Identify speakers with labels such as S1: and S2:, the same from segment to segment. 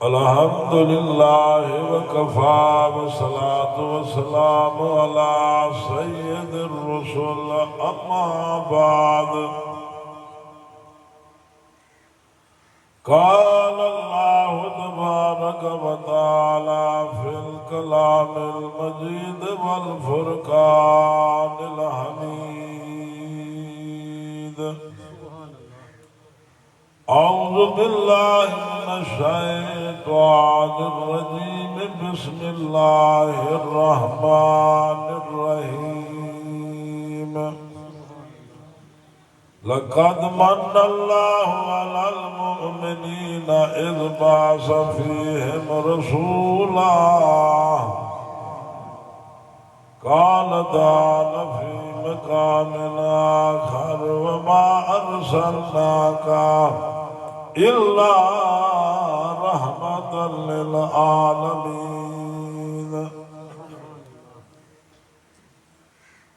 S1: الحمد لله وكفى والصلاة والسلام على سيد الرسل أما بعد قال الله تبارك وتعالى في الكلام المجيد والفرقان الحميد أعوذ بالله من الشيطان الرجيم بسم الله الرحمن الرحيم لقد من الله على المؤمنين إذ بعث فيهم رسولا قال تعالى في مقام آخر وما أرسلناك إلا رحمة للعالمين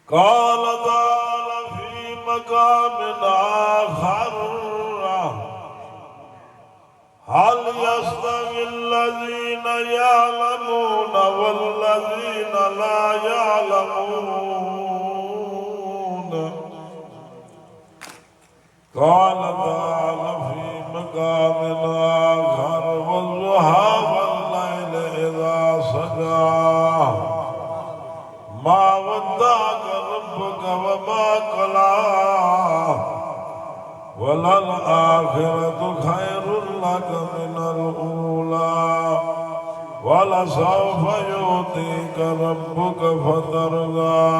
S1: قال تعالى في مقام آخر هل يستوي الذين يعلمون والذين لا يعلمون قال تعالى في مقام آخر والضحى والليل إذا سجى ما ودعك ربك وما قلى وللآخرة خير لك من الأولى ولسوف يؤتيك ربك فترضى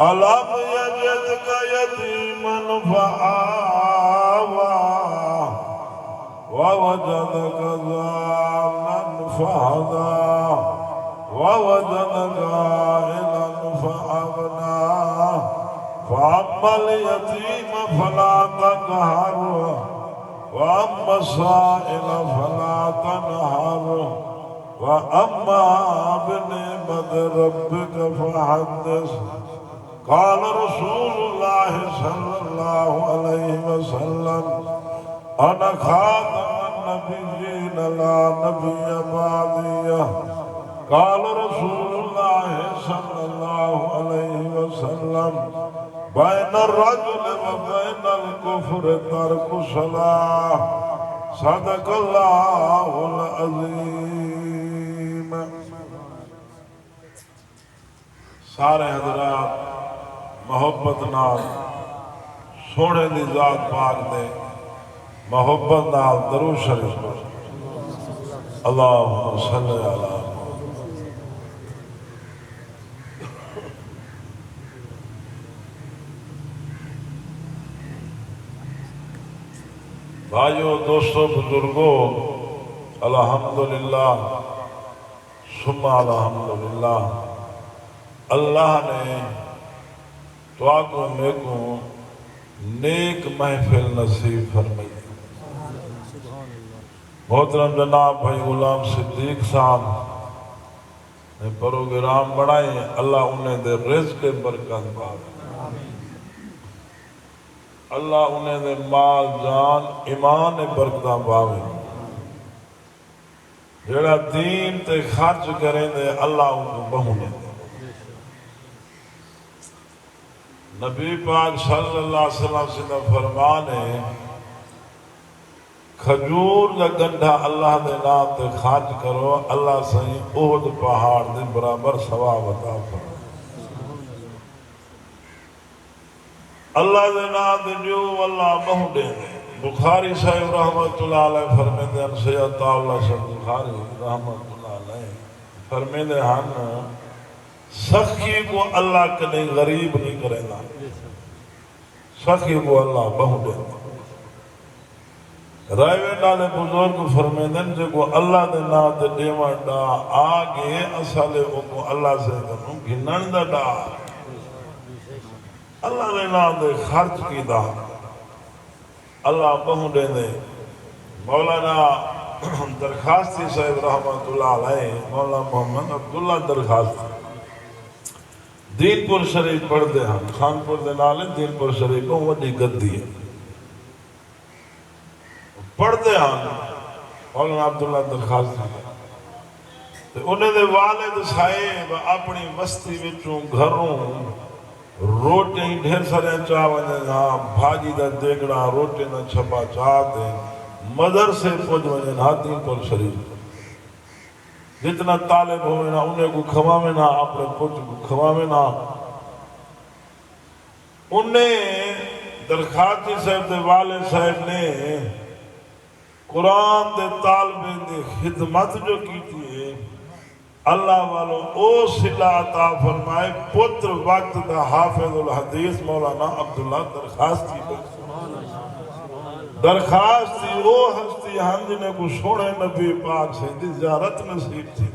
S1: ألم يجدك يتيما فآوى ووجدك ضالا فهدى ووجدك عائلا فأغنى فأما اليتيم فلا تقهر وأما السائل فلا تنهر وأما بنعمة ربك فحدث قال رسول الله صلى الله عليه وسلم أنا خاتم النبيين لا نبي بعدي قال رسول الله صلى الله عليه وسلم بين الرجل وبين الكفر ترك الصلاة صدق الله العظيم. سارے حضرات محبت نال سونے دی ذات پاک دے محبت نال درود شریف پڑھ اللہم صلی علی بھائیو دوستو بزرگو الحمدللہ ثم الحمدللہ اللہ نے تو آگو میں کو نیک محفل نصیب فرمائی. محترم جناب بھائی غلام صدیق صاحب نے پروگرام بڑھائے اللہ انہیں دے رزق برکت پاوے اللہ انہیں دے مال جان ایمان برکتہ پاوے جڑا دین تے خرچ کریں دے اللہ ان کو بہونے دے. نبی پاک صلی اللہ علیہ وسلم سے فرمان ہے کھجور دا گنڈا اللہ دے نام تے خرچ کرو اللہ سہی احد پہاڑ دے برابر ثواب عطا فرمائے. اللہ دے نام دے جو اللہ بہو دے دے. بخاری صاحب رحمت اللہ علیہ فرمیدے ہیں سید اللہ صاحب بخاری رحمت اللہ علیہ فرمیدے ہیں سخی کو اللہ کنے غریب نہیں کرے نا سخی کو اللہ بہو دے دے. رائے نالے بزرگ فرمیدے ہیں جو اللہ دے نام دے دیوان دا آگے اصالے کو اللہ سے کروں گھنن دا دا اللہ نے نام دے خرچ کی دا اللہ بہو دے دے. مولانا درخواستی صاحب رحمت اللہ علیہ مولانا محمد عبداللہ درخواستی دین پور شریف پڑھ دے ہم خان پور دے نالے دین پور شریف کو وڈی گدی ہے پڑھتے ہیں مولانا عبداللہ درخواست انہیں دے والد صاحب اپنی بستی وچوں گھروں روٹی ڈھیر سارے چاہ ونے ہاں بھاجی دا دیگڑا روٹی نہ چھپا چاہ دیں مدرسے پوج ونے ہاتھی پر شریف جتنا طالب ہوئے نا انہیں کو کھواوے نا اپنے پوچھ کو کھواوے نا انہیں درخواتی صاحب دے والد صاحب نے قرآن دے طالبین دے خدمت جو کی تھی اللہ والو او صلہ عطا فرمائے پتر وقت دا حافظ الحدیث مولانا عبداللہ درخواست تھی او ہستی ہم جنہیں کو سوڑے نبی پاک سے دی زیارت نصیب تھی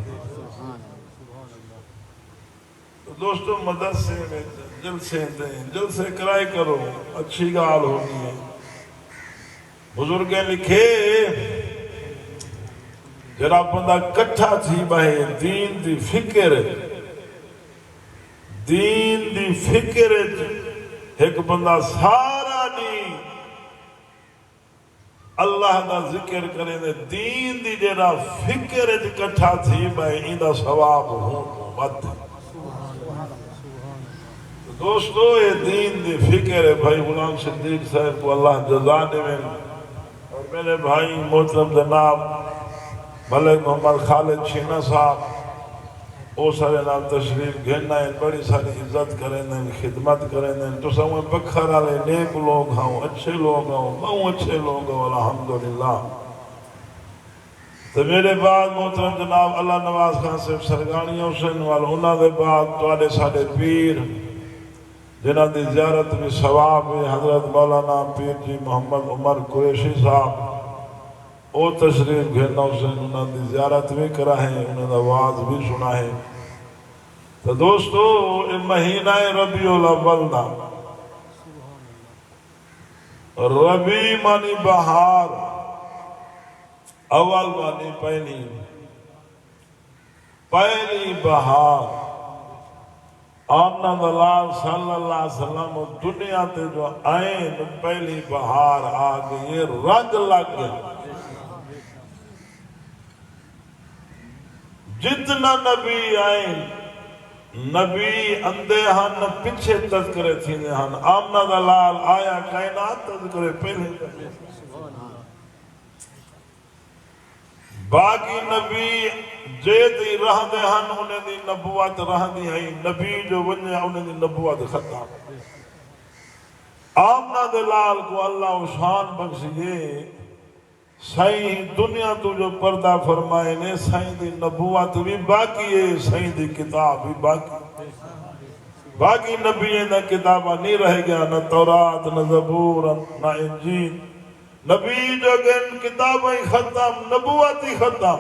S1: تو دوستو مدرسے میں جلسے دیں جلسے کرائی کرو اچھی گال ہونی ہے بزرگیں لکھے جرا بندہ کٹھا تھی بہے دین دی فکر ایک بندہ سارا نہیں اللہ دا ذکر کرے دے دین دی جرا فکر کٹھا تھی بہے ایندہ ثواب ہوں تو بات دوستو یہ دین دی فکر ہے بھائی غلام صدیق صاحب کو اللہ جزا دے میں اور میرے بھائی محترم جناب ملک محمد خالد چھینا صاحب او سارے نام تشریف گھننا ہے بڑی ساری عزت کریں دیں خدمت کریں دیں تو سمجھ بکھر آلے نیک لوگ ہوں اچھے لوگ ہوں بہت اچھے لوگ ہوں الحمدللہ تو میرے بعد محترم جناب اللہ نواز خان صاحب سرگانی حسین والا انہاں دے بعد تو آلے سارے پیر جنہاں دی زیارت میں ثواب ہے حضرت مولانا پیر جی محمد عمر قریشی صاحب او تشریف گھرنا حسین انہاں دی زیارت بھی کرا ہے انہاں دا آواز بھی سنا ہے تو دوستو مہینہ ربیع الاول دا ربیع مانی بہار اول مانی پہلی بہار آمنہ دلال صلی اللہ علیہ وسلم دنیا تے جو آئین پہلی بہار آگئی یہ رنگ لگ گیا جتنا نبی آئین نبی اندے ہن پچھے تذکرے تھینے ہن آمنہ دلال آیا کائنات تذکرے پہلے باقی نبی جیدی رہ دے ہن انہیں دی نبوت رہ دی ہیں نبی جو ونیا انہیں دی نبوت ختم آمنہ دلال کو اللہ شان بخشیے سائیں دنیا تو جو پردہ فرمائے نے سائیں دی نبوت بھی باقی ہے سائیں دی کتاب بھی باقی نبی نہ کتابہ نہیں رہ گیا نہ تورات نہ زبور نہ انجیل نبی جو گن کتابیں ختم نبوتی ختم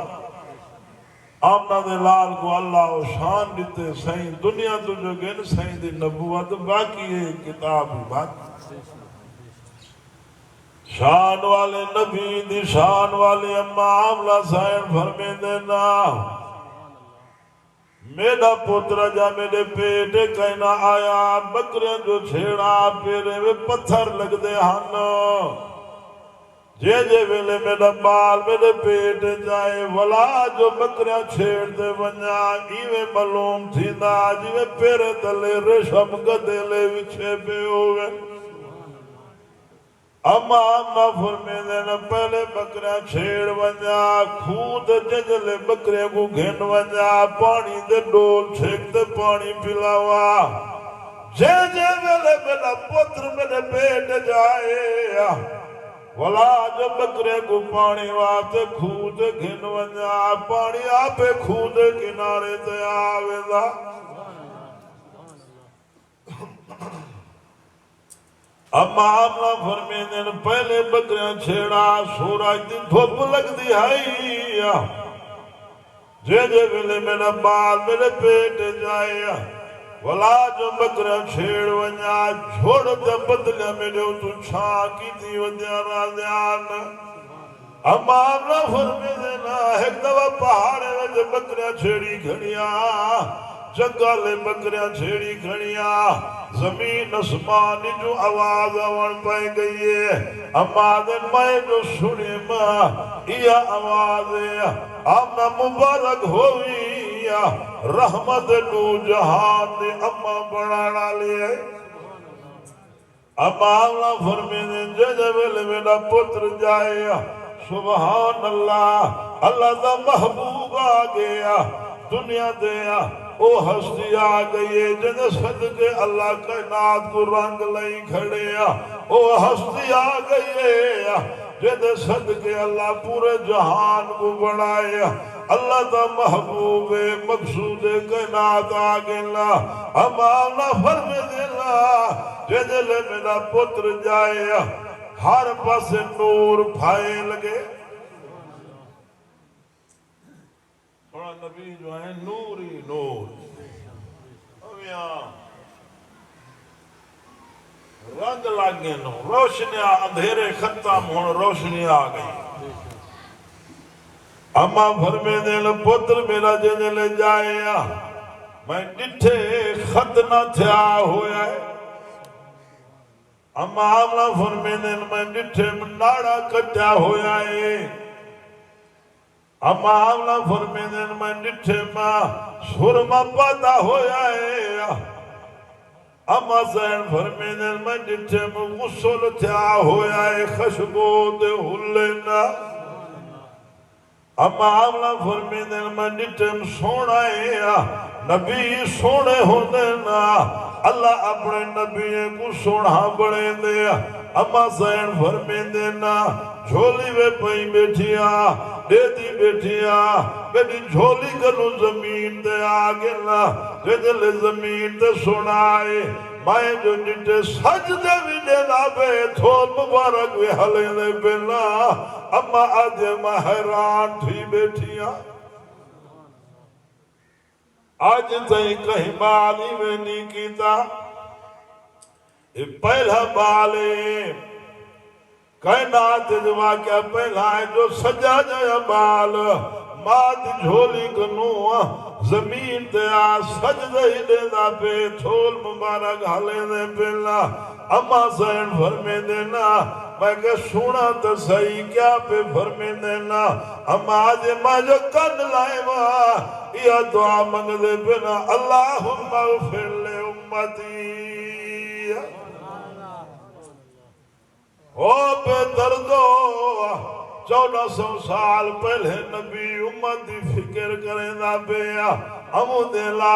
S1: آمنہ دلال کو اللہ شان دیتے سائیں دنیا تو جو گن سائیں دی نبوت باقی ہے کتاب بھی باقی شان والے نبی دی شان والے اما عاملہ سائن فرمے دینا میرا پتر جا میرے پیٹے کہنا آیا بکریاں جو چھیڑا پیرے میں پتھر لگ دے ہن جے ویلے میرا بال میرے پیٹ جائے ولا جو بکریاں چھیڑ دے ونیا ایویں معلوم تھی دا جیویں پیرے دلے ریشم گدے لے وچھے پہ ہوئے اما آمنہ فرمے دینا پہلے بکریاں چھیڑ ونیا خود ججلے بکریاں کو گھن ونیا پانی دے ڈول چھیک دے پانی پلاوا جے ویلے میرا پتر میرے پیٹ جائے ولا جو بکرے کو پانی واسطے خود گھن ونیا پانی آپے خود کنارے تے آوے دا اما آمنہ فرمے دن پہلے بکریاں چھیڑا سورج دی دھوپ لگ دی ہائی جے ویلے میرا بال میرے پیٹ جائے ولا جو بکریاں چھیڑ ونیا جھوڑ دے بدلیا میرے تو چھا کی تھی ونیا راضیان اما آمنہ فرمے دینا ایک دفعہ پہاڑے وجہ بکریاں چھیڑی کھڑیا جگالے بکریاں چھیڑی کھڑیا زمین اسمان جو آواز آوان پائے گئی ہے امادن میں جو سنے ماں یہ آواز ہے آمنا مبارک ہوئی رحمت نو جہان نے اما بڑھانا لئے اما اللہ فرمینے ججبل میرا پتر جائے سبحان اللہ اللہ دا محبوب آ گیا دنیا دیا او ہستی آ گئی جن صدقے اللہ کائنات کو رنگ لئی کھڑیا او ہستی آ گئی جن صدقے اللہ پورے جہان کو بڑھایا اللہ دا محبوب مقصود کائنات آ گیا امانا فرمی دینا جن میرا پتر جائے ہر پاس نور پھائے لگے تھوڑا نبی جو ہے نور ہی نور رنگ لگے نو روشنیاں اندھیرے ختم ہون روشنی آ گئی اما فرمے دل پتر میرا جنل جائے میں ڈٹھے خط نہ تھیا ہویا ہے اما آمنا فرمے دل میں ڈٹھے مناڑا کٹیا ہویا ہے اما آمنا فرمے دل میں ڈٹھے ماں سرما پاتا ہویا ہے اما زین فرمے دل میں ڈٹھے میں غسل تھیا ہویا ہے خشبو دے ہلینا اما آمنا فرمے دل میں ڈٹھے میں سونا ہے نبی سونے ہونے نا اللہ اپنے نبی کو سونا بڑھے دے اما زین فرمے دینا جھولی وے پہی بیٹھیا دیتی بیٹھیا بیٹی جھولی کنو زمین دے آگلا جدل زمین دے سنائے مائے جو جنٹے سجدے بھی دینا بے تھول مبارک بھی حلے دے بلا اما آدھے میں حیران تھی بیٹھیا آج تھی کہیں بالی میں نہیں کیتا پہلا بالے کائنات جو واقعہ پہلا ہے جو سجا جایا بال مات جھولی کنو زمین دیا سجدہ ہی دینا پہ تھول مبارک حلے دے پہلا اما زین فرمے دینا میں کہ سونا تو صحیح کیا پہ فرمے دینا اما آج میں جو کن لائے ماں یہ دعا منگ دے بنا اللہم اغفر لے امتی او پہ دردو 1400 سال پہلے نبی امت دی فکر کریں دا بیا امو دیلا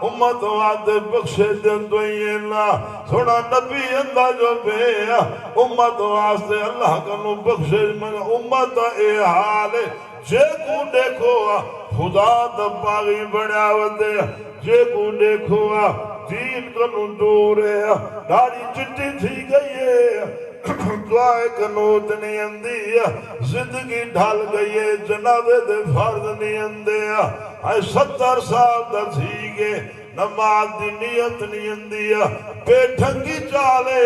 S1: امت وعدے بخشے دن دوئیلا تھوڑا نبی اندہ جو بیا امت واسطے اللہ کنو بخشے من امت اے حال جے کو دیکھو خدا دباغی بڑھا ودے جے کو دیکھو دین کنو دور ہے داری چٹی تھی گئی ہے دعائے کنوت نہیں اندی زندگی ڈھال گئی ہے جنابے دے فرد نہیں اندی 70 سال دا تھی گے نماز دی نیت نہیں اندی بے ڈھنگی چالے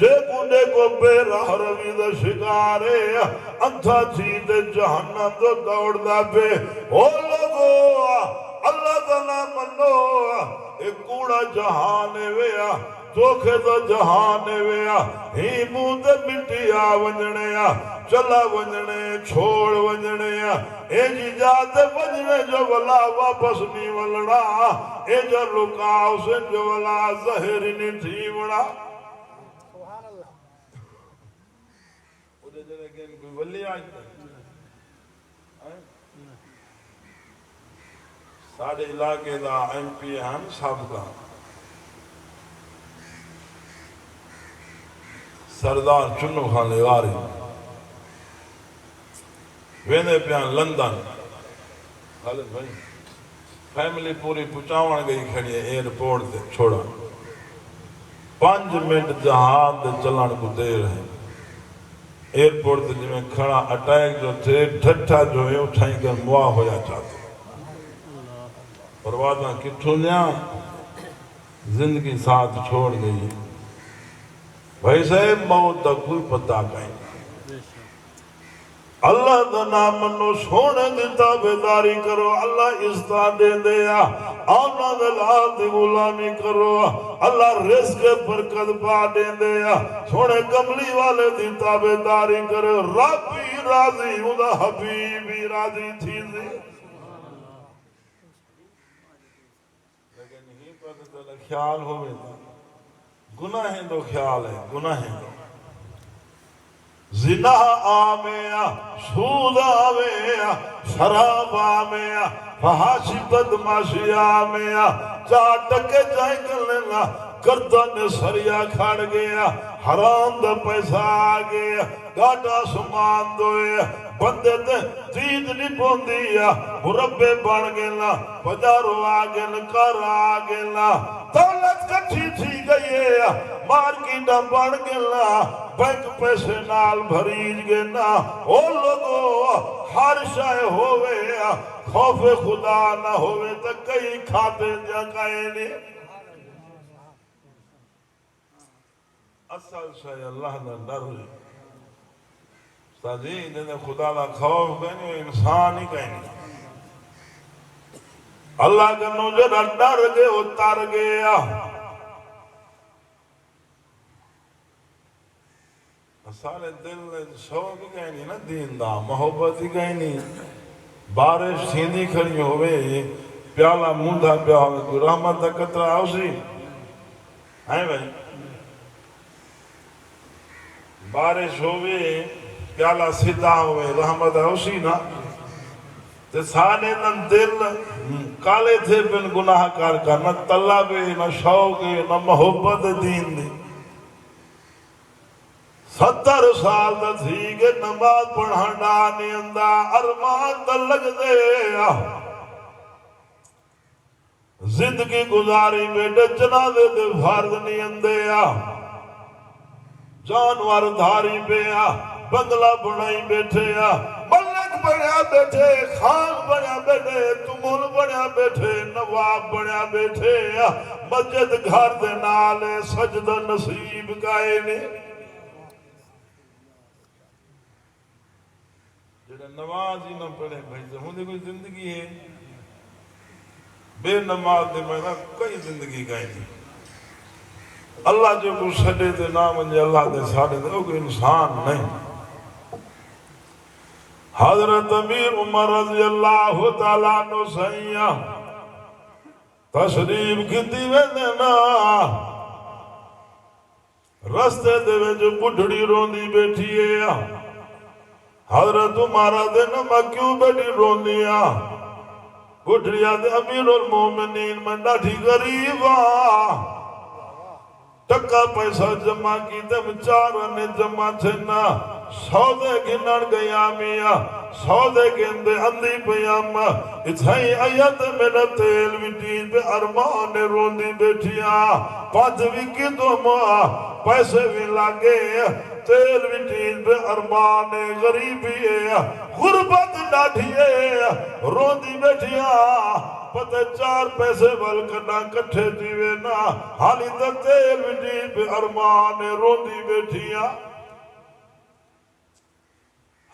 S1: جے کنڈے کو بے راہ روی دا شکارے انتھا تھی دے جہنم دو دوڑ دا بے او لگو اللہ دا نام منو ایک کوڑا جہانے ویا توکھے دا جہانے ویا ہی مودے مٹیا ونجنے چلا ونجنے چھوڑ ونجنے اے جی جاتے ونجنے جو ولا واپس نہیں ولڑا اے جو رکاؤ سے جو ولا ظہر نہیں تھی وڑا ادھے جنہیں کہ کوئی ولی آئیتا ساڑھے علاقے دا ایم پی ہم سابقہ سردار چنو خان لیواری وینے پیان لندن خالد بھائی فیملی پوری پچاوان گئی کھڑی ہے ایئرپورٹ دے چھوڑا 5 منٹ جہان دے چلان کو دے رہے ایئرپورٹ دے جو میں کھڑا اٹیک جو تھے ٹھٹھا جو ہے اٹھائیں کر موا ہویا چاہتے پروازاں کتھوں نیا زندگی ساتھ چھوڑ گئی بھائی صاحب موت دا کوئی پتہ کہیں اللہ دا نام منو سونے دی تابعداری کرو اللہ عزت دے دیا آنا دلال دی غلامی کرو اللہ رزق برکت پا دے دیا سونے کملی والے دی تابعداری کرو ربی راضی ادا حبیبی راضی تھی دی لیکن ہی پر خیال ہوئے گناہیں دو خیال ہے گناہیں دو زنا آمیا سود آمیا شراب آمیا فحاشی بدماشی آمیا چار ٹکے جائیں کرنے گردن سریا کھاڑ گیا حرام دا پیسہ آ گیا گاٹا سمان دوئے بندے تے تید نہیں پوندیا مربے بڑھ گیا پجارو آگے کر آگے دولت کٹھی تھی گئی مارکیٹا بڑھ گیا بینک پیسے نال بھریج گے نا او لوگو ہر شائع ہوئے خوف خدا نہ ہوئے تو کئی کھاتے جا کائے نہیں اصل شائع اللہ نہ ڈر لے ساجی جنہیں خدا نہ خوف کہیں انسان ہی کہیں اللہ کا نوجہ ڈر گئے اتار گیا سارے دل شوق ہی کہیں نہیں نا دین دا محبت ہی کہیں نہیں بارش سیندھی کھڑی ہوئے پیالہ موندھا پیا ہوئے کوئی رحمت دا قطرہ آوسی ہیں بھائی بارش ہوئے پیالہ سیدھا ہوئے رحمت آوسی نا تے سارے نن دل کالے تھے بن گناہ کار کا نہ طلب نہ شوق نہ محبت دین دی 70 سال دا تھی کہ نماز پڑھانا نہیں اندہ ارمان دا لگ دے زندگی گزاری بیٹے جنازے دے فرض نہیں اندے جانور دھاری پہ بنگلہ بنائی بیٹھے ملک بنیا بیٹھے خان بنیا بیٹھے تمول بنیا بیٹھے نواب بنیا بیٹھے مسجد گھر دے نالے سجدہ نصیب گائے نے نماز ہی نہ پڑھے بھائی ہوں کوئی زندگی ہے بے نماز دے میں نا کئی زندگی گئی نہیں اللہ جو کو سڑے دے نام انجے اللہ دے ساڑے دے وہ کوئی انسان نہیں حضرت امیر عمر رضی اللہ تعالیٰ نو سیاں تشریف کیتی وے دینا رستے دے میں جو بڑھڑی روندی بیٹھی ہے حضرت عمرہ دے نمہ کیوں بیٹھی روندیا بڑھڑیا دے امیر المومنین میں ڈاٹھی غریبا ٹکا پیسہ جمع کی دم چارنے جمع چھنا سودے گھنڑ گیا میاں سودے گھندے اندھی پیام اتھائی آیت میرا تیل ویٹین پہ ارمان روندی بیٹھیا پانچ وکی دو ماں پیسے بھی لگے تیل ویٹین پہ ارمان غریبی ہے غربت ڈاٹھی ہے روندی بیٹھیا پتہ 4 پیسے بلکنا کٹھے دیوے نا حالی تا تیل ویٹین پہ ارمان روندی بیٹھیا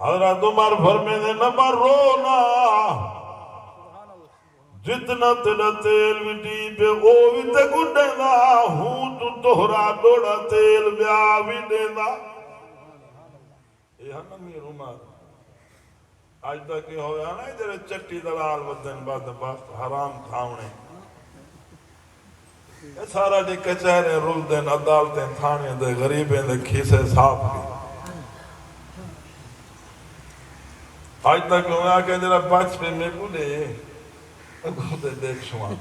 S1: حضرت عمر فرمیدے نہ رونا جتنا تیرا تیل ویٹی پہ او بھی تے گنڈے دا ہوں تو تہرا ڈوڑا تیل بیا بھی دے دا یہ ہم امیر عمر آج تک یہ ہویا نا جرے چٹی دلال ودن بعد حرام کھاؤنے یہ سارا دی کچہرے رول دن عدالتیں تھانے دے غریبیں دے کھیسے صاف کی آج تک ہویا کہ جرہ بچ پہ میں بولے خود دیکھ شوان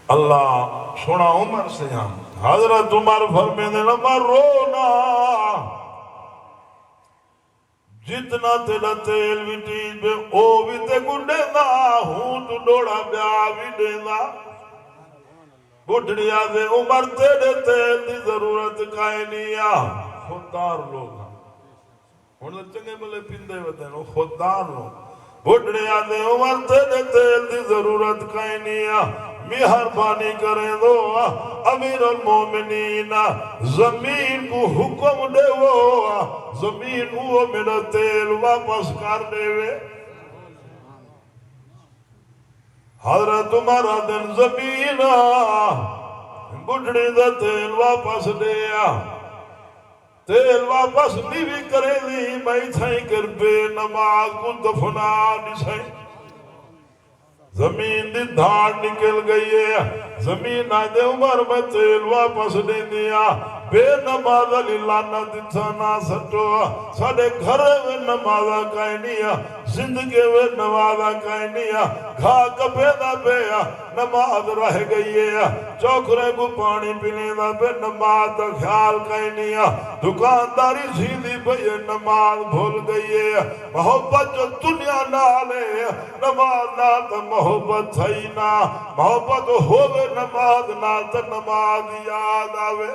S1: اللہ سونا عمر سے ہم حضرت عمر فرمیدے نہ رونا جتنا تیرا تیل ویٹین پہ او بھی تے گنڈے دا ہوں تو ڈوڑا بیا بھی دے دا بڑھڑیا دے عمر تیرے تیل دی ضرورت کائے نیا خوددار لوگ ہوں چنگے بلے پندے ہوتے ہیں خوددار لوگ بڑھڑیا دے عمر تیرے تیل دی ضرورت کائے نیا مہربانی کریں دو امیر المومنین زمین کو حکم دے وہ زمین وہ میرا تیل واپس کر دے وے حضرت تمہارا دن زمین بڑھڑی دا تیل واپس دیا تیل واپس نہیں بھی کرے دی میں تھائیں کر بے نماز کو دفنا نہیں سائیں زمین دی دھاڑ نکل گئی ہے زمین آدھے عمر میں تیل واپس نہیں دیا بے نماز علی لانا دیتا نہ سٹو ساڑے گھر میں نمازہ کائیں نہیں زندگی میں نمازہ کائیں نہیں گھا کپے دا بے نماز رہ گئی ہے چوکرے کو پانی پینے دا بے نماز دا خیال کائیں نہیں دکانداری سیدھی بے نماز بھول گئی ہے محبت جو دنیا نہ لے نماز نہ تا محبت تھئی نہ محبت ہوئے نماز نہ تا نماز یاد آوے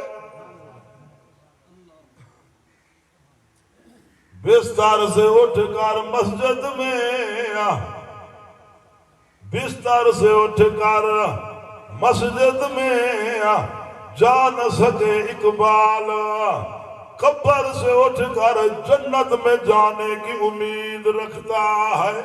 S1: بستر سے اٹھ کر مسجد میں بستر سے اٹھ کر مسجد میں جا نہ سکے اقبال قبر سے اٹھ کر جنت میں جانے کی امید رکھتا ہے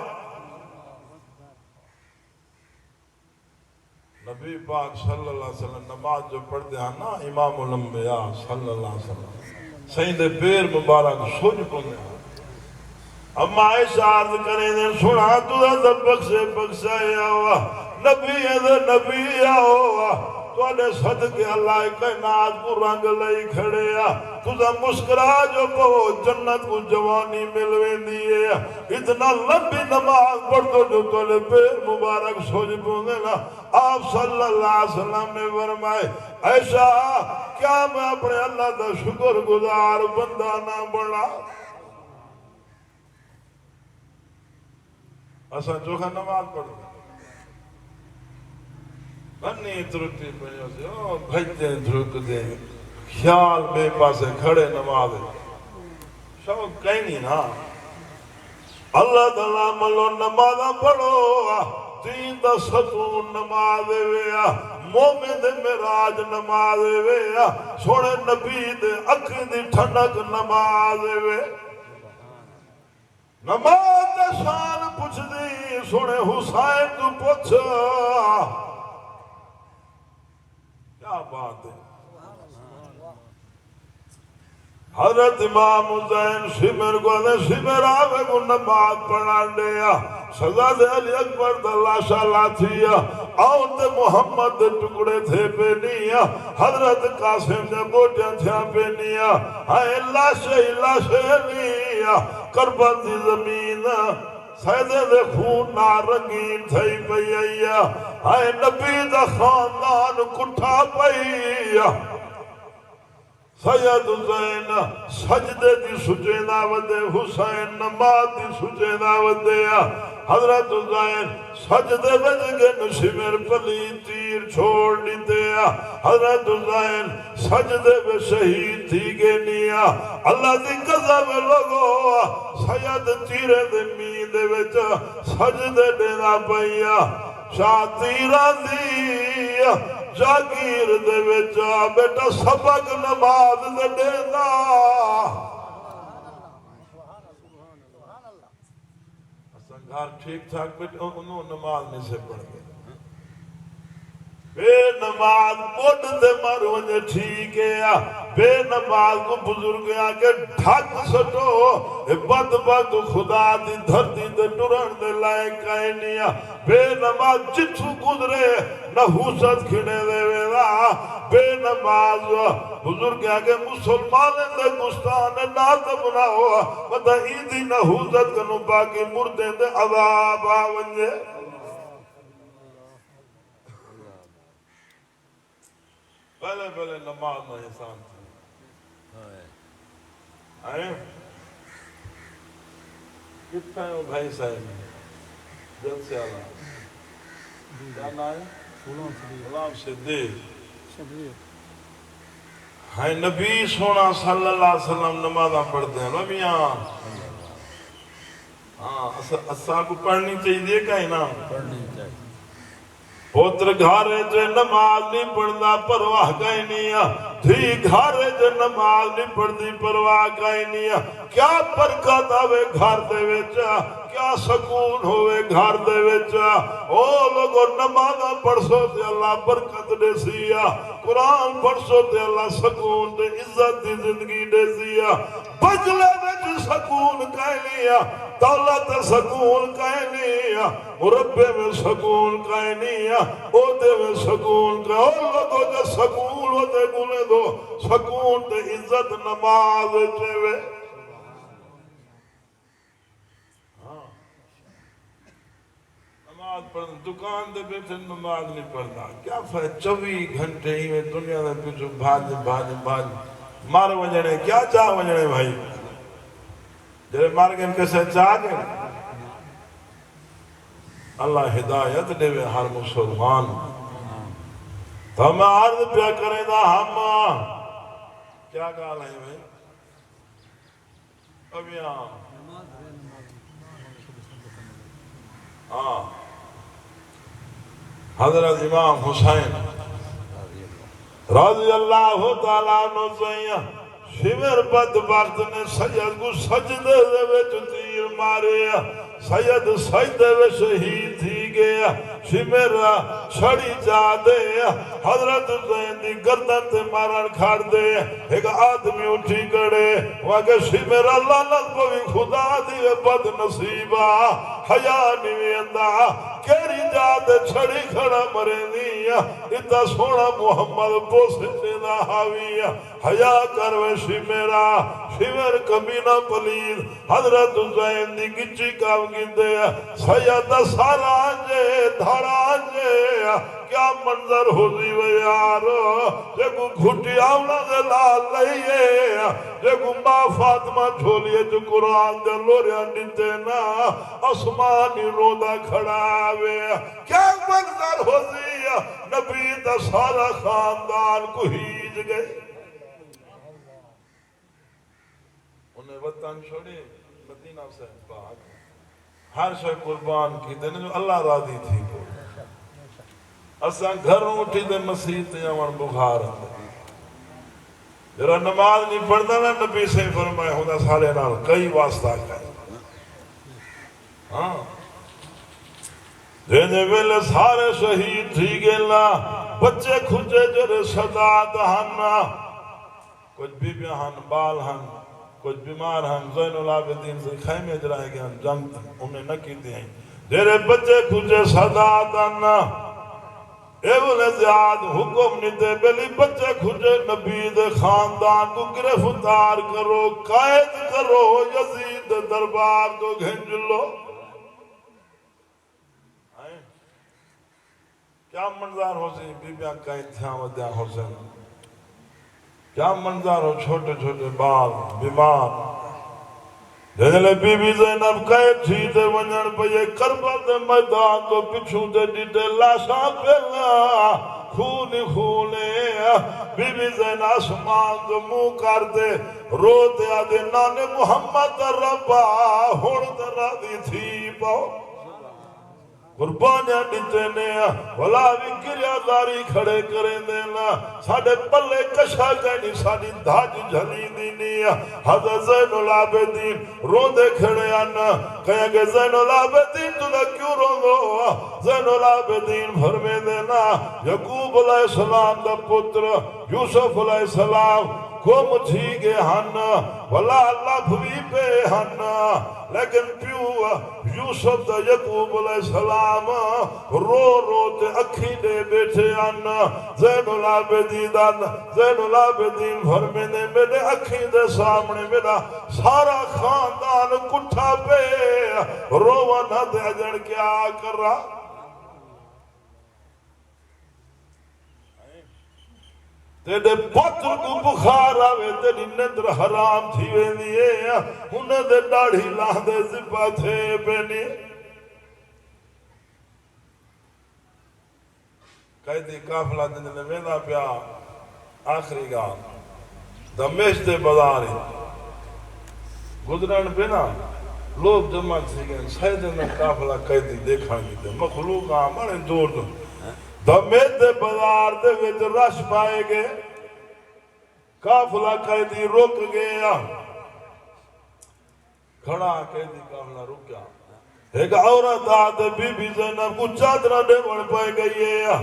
S1: نبی پاک صلی اللہ علیہ وسلم نماز جو پڑھتے ہیں نا امام الانبیاء صلی اللہ علیہ وسلم سیدے پیر مبارک سوچ پڑھنے ہیں اما عائشہ عرض کریں دیں سنا تو دا بخشے بخشایا ہوا نبی ہے نبی ہوا تو انہیں صدقے اللہ کائنات کو رنگ لئی کھڑے تو دا مسکرا جو بہت جنت کو جوانی ملوے دیئے اتنا لمبی نماز پڑھ دو جو تولے پیر مبارک سوچ پڑھنے نا آپ صلی اللہ علیہ وسلم نے فرمائے عائشہ کیا میں اپنے اللہ دا شکر گزار بندہ نہ بڑھا اسا چوکھا نماز پڑھو بنی ترٹی پڑھو سے بھجتے دھرک دے خیال بے پاسے کھڑے نماز شوق کہیں نہیں نا اللہ تعالیٰ ملو نمازہ پڑھو دین دا ستون نماز ویا مومن دے مراج نماز ویا سوڑے نبی دے اکھ دی ٹھنڈک نماز ویا نماز دے شان پوچھ دی سوڑے حسین تو پوچھ کیا بات ہے حضرت امام حسین شمر کو دے شمر آوے کو نماز پڑھا دیا سزا دے علی اکبر دلاشا لاتھیا آؤں دے محمد دے ٹکڑے تھے پہ نیا حضرت قاسم دے بوٹیاں تھیا پہ نیا ہائے لاشے نیا کربت دی زمین سیدے دے خون نہ رنگین تھئی پئی آئیا ہائے نبی دا خاندان کٹھا پئی سید حسین سجدے دی سجیدہ ودے حسین نماز دی سجیدہ ودے حضرت حسین سجدے بجگے نشمر پلی تیر چھوڑ لیتے حضرت حسین سجدے بے شہید تھی گے نیا اللہ دی قضا میں لوگو سید تیرے دے میدے وچ سجدے دینا پئیا شاہ تیران دی جاگیر دے وچا بیٹا سبق نماز دے دینا گھر ٹھیک ٹھاک بیٹا انہوں نماز میں سے پڑھ گئے بے نماز بڑھ دے مرونجے ٹھیک ہے بے نماز کو بزرگ آگے ڈھک سٹو بد خدا دی دھرتی دے ٹرن دے لائے کائیں نیا بے نماز جتھو گزرے نحوست کھنے دے ویدہ بے نماز بزرگ آگے مسلمان دے گستان نات بنا ہوا مدہ ایدی نحوست کنو باقی مردے دے عذاب آونجے پہلے نماز میں انسان تھی آئے کتنا ہے وہ بھائی صاحب جلد سے آلہ کیا نام ہے غلام صدیق ہائے نبی سونا صلی اللہ علیہ وسلم نمازہ پڑھتے ہیں رمیاں ہاں اساں کو پڑھنی چاہیے کہیں نا پڑھنی چاہیے پوتر گھارے جو نماز نہیں پڑھنا پرواہ کہیں نہیں دھی گھارے جو نماز نہیں پڑھتی پرواہ کہیں نہیں کیا برکت آوے گھر دے وچا کیا سکون ہوئے گھر دے وچا او لوگو نمازاں پڑھسو تے اللہ برکت دے سیا قرآن پڑھسو تے اللہ سکون تے عزت دی زندگی دے سیا بجلے وچ سکون کہیں نہیں دولت سکون کہیں نہیں مربے میں سکون کہیں نہیں عہدے میں سکون کہیں او لوگو جو سکون ہوتے گنے دو سکون تے عزت نماز چوے نماز پڑھنا دکان دے بیٹھے نماز نہیں پڑھنا کیا فائد 24 گھنٹے ہی میں دنیا دے پیچھو بھاج مار وجنے کیا چاہ وجنے بھائی جرے مار گئے کیسے چاہ گئے اللہ ہدایت دے وے ہر مسلمان تو ہم عرض پیا کریں دا ہم کیا گال ہے بھائی اب یہاں حضرت امام حسین رضی اللہ تعالیٰ عنہ سیاں شمر بدبخت نے سید کو سجدے دے وچ تیر مارے سید سجدے وچ شہید تھی گیا شمر چھڑی جا دے حضرت حسین دی گردن تے مارن کھاڑ دے ایک آدمی اٹھی کڑے وہاں کہ شمر اللہ نظبوی خدا دی بد نصیبہ حیاء نیوی اندہ کیری جا دے چھڑی کھڑا مرے دیا اتنا سونا محمد پوسے چیدہ حاوی حیاء کروے شمر کمینہ پلید حضرت حسین دی گچی کام گندے سید سارا آنجے دھارا آنجے کیا منظر ہو دیوے یارو جگو گھٹی آونا دے لال لئیے جگو ماں فاطمہ جھولیے جو قرآن دے لوریاں دیتے نا اسمانی رودا کھڑا آوے کیا منظر ہو دیا نبی دا سارا خاندان کو ہیج گئے انہیں وطن چھوڑے مدینہ سے پاک ہر شے قربان کی دینے جو اللہ راضی تھی کو اساں گھروں اٹھی دے مسیح تے آوان بخار جرا نماز نہیں پڑھتا نا نبی سے فرمائے ہوتا سارے نال کئی واسطہ کہیں ہاں جینے ویلے سارے شہید تھی گئے بچے کھجے جرے صدا دہانا کچھ بی بی ہن بال ہن کچھ بیمار ہن زین العابدین سے خیمے جرائے گئے ہن جنگ انہیں نہ کی دیں جرے بچے کھجے صدا دہانا اے بولے زیاد حکم نہیں دے بلی بچے کھجے نبی دے خاندان کو گرفتار کرو قائد کرو یزید دربار کو گھنج لو کیا منظر ہو سی بی بیاں کہیں تھیاں ودیاں حسین کیا منظر ہو چھوٹے چھوٹے بال بیمار جنہلے بی بی زینب کہے تھی تے ونجن پہ یہ کربہ دے میدان تو پچھو دے ڈیٹے لاشاں پہلا خونی خونے بی بی زین آسمان تو منہ کر دے رو دے آدھے نانے محمد ربا ہون درہ دی تھی پاؤ قربانیاں دیتے نے ولا بھی گریہ داری کھڑے کریں دینا ساڑھے پلے کشا کہنی ساڑھی دھاج جھلی دینی حضرت زین العابدین رو دے کھڑے آنا کہیں کہ زین العابدین تو نہ کیوں رو دو زین العابدین فرمے دینا یعقوب علیہ السلام دا پتر یوسف علیہ السلام کو مجھی گے ہن ولا اللہ بھوی پہ ہن لیکن پیو یوسف دا یعقوب علیہ السلام رو رو تے اکھی دے بیٹھے آن زین العابدین فرمینے میرے اکھی دے سامنے میرا سارا خاندان کٹھا پہ روانہ دے اجڑ کیا کر رہا تیرے پتر کو بخار آوے تیری نندر حرام تھی ویندی ہے انہیں دے ڈاڑھی لاہ دے زبا تھے بینی قیدی کافلہ دنے ویندہ پیا آخری گاہ دمیش دے بازاری گزران پہ نا لوگ جمع تھی گئے سیدن کافلہ قیدی دیکھا گی دے مخلوق آمانے دور دو دمیش دے بازار دے ویچ رش پائے گئے قافلہ قیدی رک گیا کھڑا قیدی قافلہ رک گیا ایک عورت آتے بی بی زینب کو چادرہ دیوان پائے گئی ہے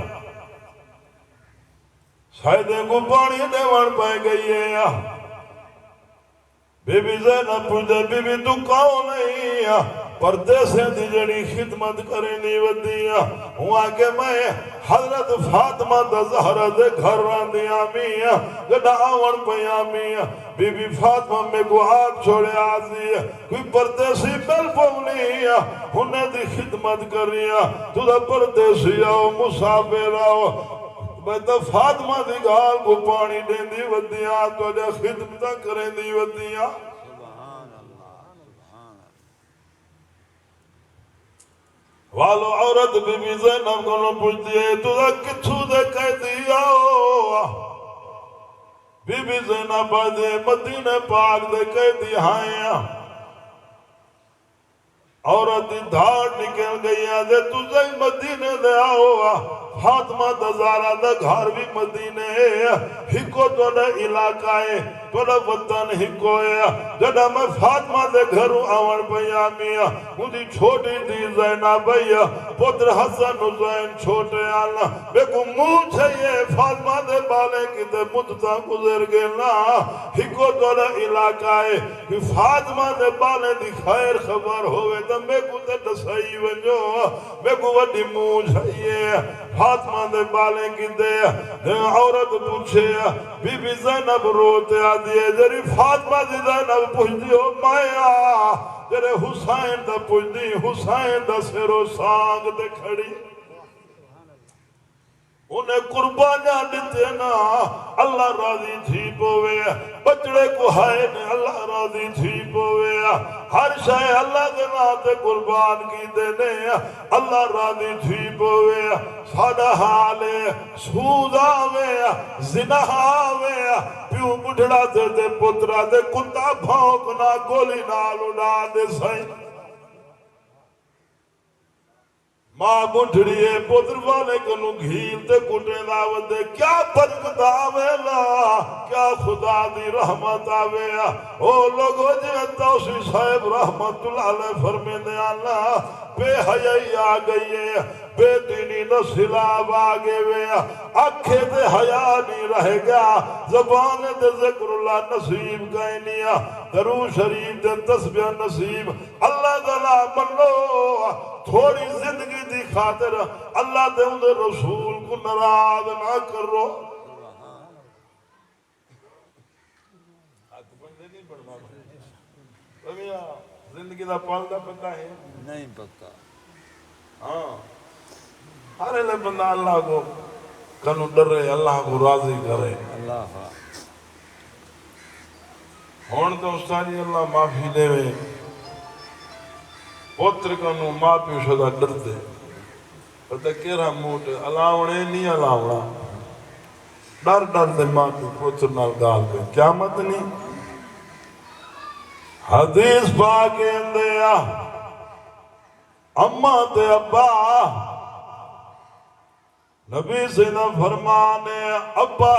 S1: سائدے کو پانی دیوان پائے گئی ہے بی بی زینب پوچھتے بی بی تو کون نہیں ہے پردے سے دی جڑی خدمت کرنی ودیا ہوا کہ میں حضرت فاطمہ دا زہرہ دے گھر راندی آمیا جڑا آون پہ آمیا بی بی فاطمہ میں کو آگ چھوڑے آزی کوئی پردے سی بل پونی انہیں دی خدمت کریا تو دا پردے سی آؤ مسافر آؤ میں تو فاطمہ دی گال کو پانی دین دی ودیا تو جا خدمت کریں دی ودیا والو عورت بی بی زینب کو نہ پوچھتی ہے تو دا کچھو دے قیدی آؤ بی بی زینب دے مدینہ پاک دے قیدی آئیں عورت دھاڑ نکل گئی ہے دے تجھے مدینہ دے آؤ فاطمہ دزارہ دا گھر بھی مدینہ ہے ہکو تو دا علاقہ ہے تو دا وطن ہکو ہے جڑا میں فاطمہ دے گھروں آون پیامیا مجھے چھوٹی دی زینب بھیا پتر حسن حسین چھوٹے آنا بے کو منہ چھئیے فاطمہ دے بالے کی دے مدتا گزر گئے نا ہکو تو دا علاقہ ہے کہ فاطمہ دے بالے دی خیر خبر ہوئے تو میں کو تے دسائی ونجو میں کو وڈی منہ چھئیے فاطمہ دے بالیں کی دے عورت پوچھے بی بی زینب روتے آدھئے جری فاطمہ دی زینب پوچھ دیو مایا جرے حسین دا پوچھ دی حسین دا سر و سانگ دے کھڑی انہیں قربانیاں دیتے نا اللہ راضی تھی پوے بچڑے کو ہائے نے اللہ راضی تھی پوے ہر شاہ اللہ کے ناتے قربان کی دینے اللہ راضی تھی پوے سادہ حالے سود آوے زنہ آوے پیوں بڑھڑا دے دے پترہ دے کتا بھونکنا گولی نال اڑا دے سائیں ماں بڑھڑیے پتر والے کنو گھیل تے کٹے دعوت دے کیا برکت آویلا کیا خدا دی رحمت آویا او لوگو جی توسی صاحب رحمت اللہ علیہ فرمے دے اللہ بے حیائی آگئی ہے بے دینی نسلاب آگے ویا اکھے دے حیاء نہیں رہ گیا زبان دے ذکر اللہ نصیب گئنیا درو شریف دے تسبیح نصیب اللہ دلہ منو تھوڑی زندگی دی خاطر اللہ دے ان رسول کو ناراض نہ کرو زندگی دا پالدہ پتہ ہے
S2: نہیں پتا
S1: ہاں ہر لئے بندہ اللہ کو کنو ڈرے اللہ کو راضی کرے
S2: اللہ
S1: ہون تو استانی اللہ معافی دے وے پوتر کنو ماں پیو شدہ ڈرتے پتہ کیرا موٹے علاونے نہیں علاونا ڈر ڈر دے ماں پیو پوتر نال گال پہ قیامت نہیں حدیث پاکے اندیا اماں تے ابا نبی سیدہ فرمانے ابا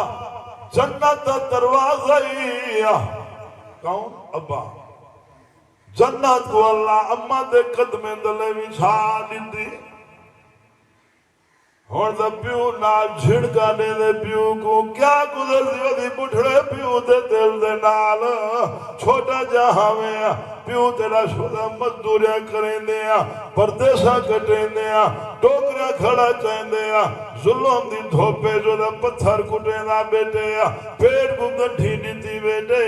S1: جنت دروازہ ہی کون ابا جنت کو اللہ اماں دے قدمیں دلے وچھا دیندی ہون دا پیو نال جھڑکا دے دے پیو کو کیا گزر دیو دی بڑھڑے پیو دے دل دے نال چھوٹا جہاں میں پیو تیرا شدہ مزدوریاں کریں دیا پردیسہ کٹیں دیا ٹوکریاں کھڑا چاہیں دیا ظلم دی دھوپے جو دا پتھر کٹیں دا بیٹے پیٹ کو گنٹھی دیتی بیٹے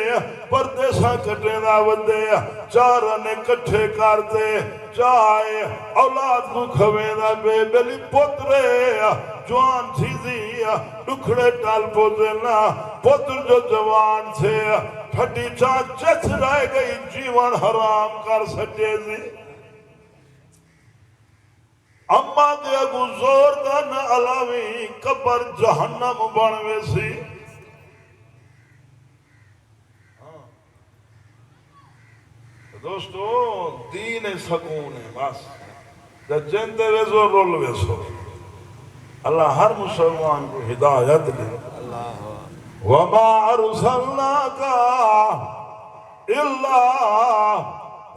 S1: پردیسہ کٹیں دا ودے چارنے کٹھے کرتے چاہے اولاد کو کھویں دا بے بلی پترے جوان چیزی ڈکھڑے ٹال پوزے نا پتر جو جوان سے پھٹی چاہ چچ رہ گئی جیوان حرام کر سکے سی اما دے اگو زور دا نہ علاوی قبر جہنم بنوے سی دوستو دین سکون ہے بس جب جنتے ویسو رول ویسو اللہ ہر مسلمان کو ہدایت دے وما ارسلناک الا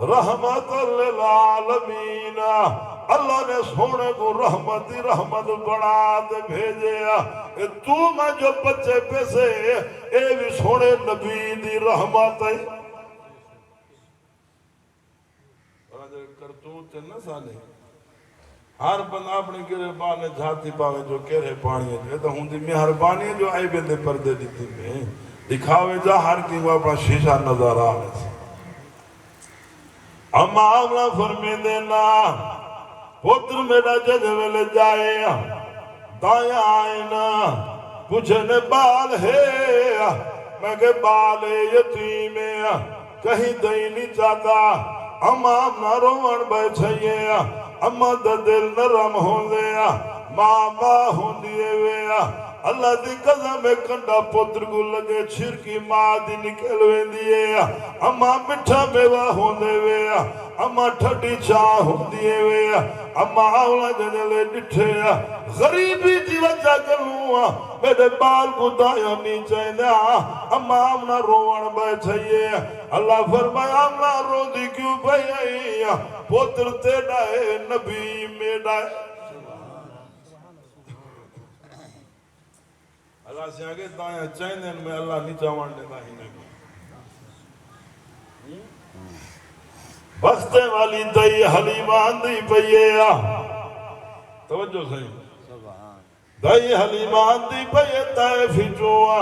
S1: رحمت للعالمین، اللہ نے سونے کو رحمت ہی رحمت بنا دے بھیجے، تو میں جو بچے پیسے اے بھی سونے نبی دی رحمت ہے۔ کرتوت نہ سانے ہر بندہ اپنے گرے بانے جھاتی پاوے جو کہرے پانی ہے، تو ہوں دی مہربانی جو آئی بندے پردے دیتی میں دکھاوے جا ہر کی وہ اپنا شیشہ نظر آنے سے۔ اما آمنا فرمی دینا پتر میرا ججوے لے جائے دائیں آئینا پوچھنے بال ہے، میں کہ بال یتیم ہے کہیں دئی نہیں چاہتا۔ اما آمنا روان بیٹھئیے، اما دا دل نرم ہوں دیا، ماں ہوں دیئے ویا، اللہ دی قضا میں کنڈا پتر کو لگے چھرکی ماں دی نکل وین دیئے، اما مٹھا میوہ ہوں دے ویا، اما ٹھٹی چاہ ہوں دیئے ویا، اما آولا جنلے ڈٹھے غریبی دی وجہ کروں میرے بال کو دایا نہیں چاہیے۔ اما آمنا روان بیٹھئیے، اللہ فرمایا آمنا رو دی کیوں بھئی پتر تیڑا ہے نبی میڑا ہے۔ اللہ سے آگے دائیں چاہیے میں اللہ نہیں چاہوان دیتا ہی نہیں۔ بستے والی دائی حلیمان دی پئیے، توجہ صحیح دائی حلیمان دی پئیے تائے فیچوا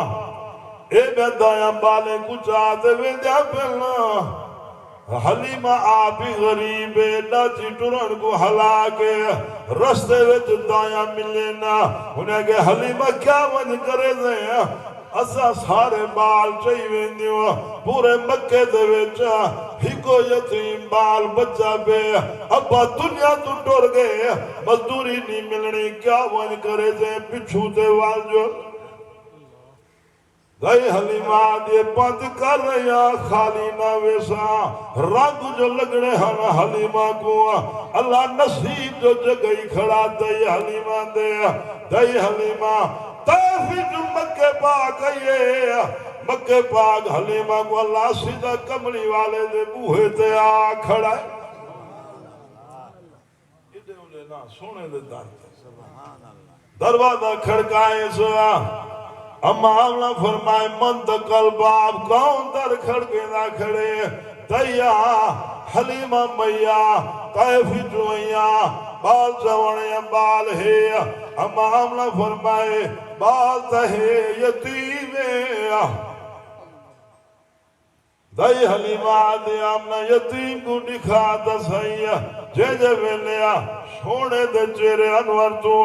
S1: اے بے دائیں بالے کچھ آتے وے جا پہلا حلیمہ آپی غریبے ڈاچی ٹرن کو ہلا کے رستے وچ دائیں ملینا، انہیں کہ حلیمہ کیا وجہ کرے دیں اسا سارے بال چاہیے دیو پورے مکے دے وچا ہی کو یتیم بال بچہ بے ابا دنیا تو ٹور گئے مزدوری نہیں ملنی کیا وجہ کرے دیں پچھو دے واجو دائی حلیمہ دے پانچ کر رہا خالی نہ ویسا رنگ جو لگنے ہم حلیمہ کو اللہ نصیب جو جگہی کھڑا دائی حلیمہ دے دائی حلیمہ تیفی جو مکہ پاک آئیے مکہ پاک حلیمہ کو اللہ سیدھا کملی والے دے بوہے تے آ کھڑا ہے ادھے انہیں نا سونے دے دروازہ کھڑکائیں سوا اما آمنا فرمائے منتقل باب کون در کھڑکے نہ کھڑے تیا حلیمہ میاں تیفی جوئیاں بال چوڑیاں بال ہے اما آمنا فرمائے بال تہے یتیمیں دائی حلیمہ دے آمنا یتیم کو دکھا دسائیا جے جے ویلیا سونے دے چیرے انور تو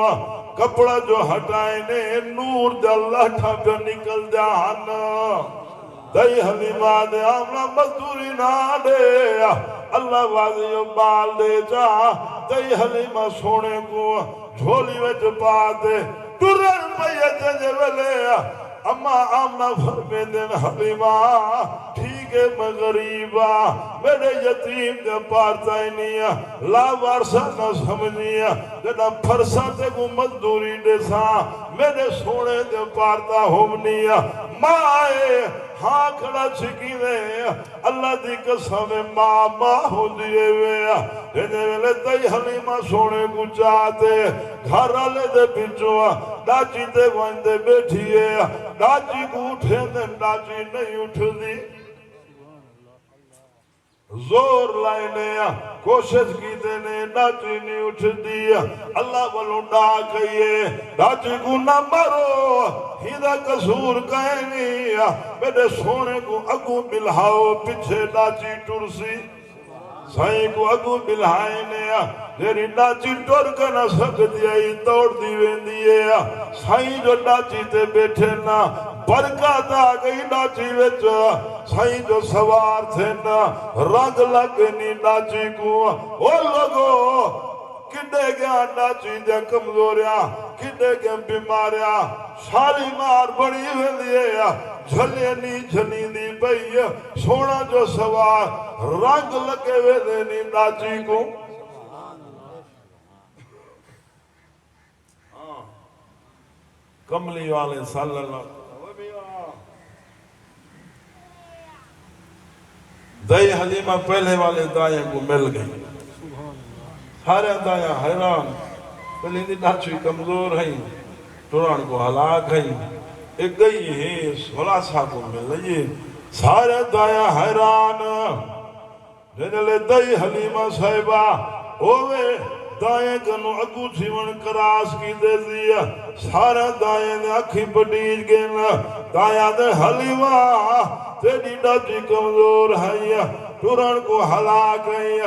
S1: کپڑا جو ہٹائے نے نور دے اللہ ٹھا پہ نکل جانا دائی حلیمہ دے آمنا مزدوری نہ دے اللہ واضح بال دے جا دائی حلیمہ سونے کو جھولی وچ پا دے ٹرن پہ جے ویلے اما آمنا فرمے دن حلیمہ ٹھیک ہے میں غریبا میرے یتیم دے پارتا ہی نہیں لا وارسا نہ سمجھنیا جنا پھرسا تے کو مزدوری دے سا میرے سونے دے پارتا ہم نہیں ماں آئے ہاں کھڑا چھکی دے اللہ دی قسم ماں ہو دیئے وے جنے ویلے دائی حلیمہ سونے کو چاہتے گھر آلے دے پچھوا ڈاچی دے وائندے بیٹھئے ڈاچی کو اٹھے دیں ڈاچی نہیں اٹھ دی زور لائنے کوشش کی دینے ڈاچی نہیں اٹھ دی اللہ والوں ڈاکئیے ڈاچی کو نہ مرو ہیدہ قصور کہیں نہیں میرے سونے کو اگو بلہاؤ پچھے ڈاچی ٹرسی سائیں کو اگو بلہائے نیا لیری ڈاچی ٹور کا نہ سکتی آئی توڑ دی ویندی ہے سائیں جو ڈاچی تے بیٹھے نا برکات آ گئی ڈاچی ویچا سائیں جو سوار تھے نا رنگ لگنی ڈاچی کو او لوگو کڈے گیا ڈاچی دے کمزوریا کڈے گیا بیماریا شالی مار بڑی ویندی ہے جھلینی جھلینی بھئی سونا جو سوار رنگ لگے ہوئے دینی ڈاچی کو کملی والے صلی اللہ علیہ وسلم دئی حلیمہ پہلے والے دائیں کو مل گئی سارے دائیں حیران پہلے دی ڈاچی کمزور ہیں ٹوران کو ہلاک ہیں ایک گئی ہے خلاصہ کو مل لئیے سارے دائیں حیران جنلے دئی حلیمہ صاحبہ اوے دائیں کنو اگو چھوڑ کراس کی دے دیا سارا دائیں دے اکھی پٹیج گینا دائیں دے حلیمہ تیری ڈاچی کمزور ہے ٹوران کو ہلاک ہے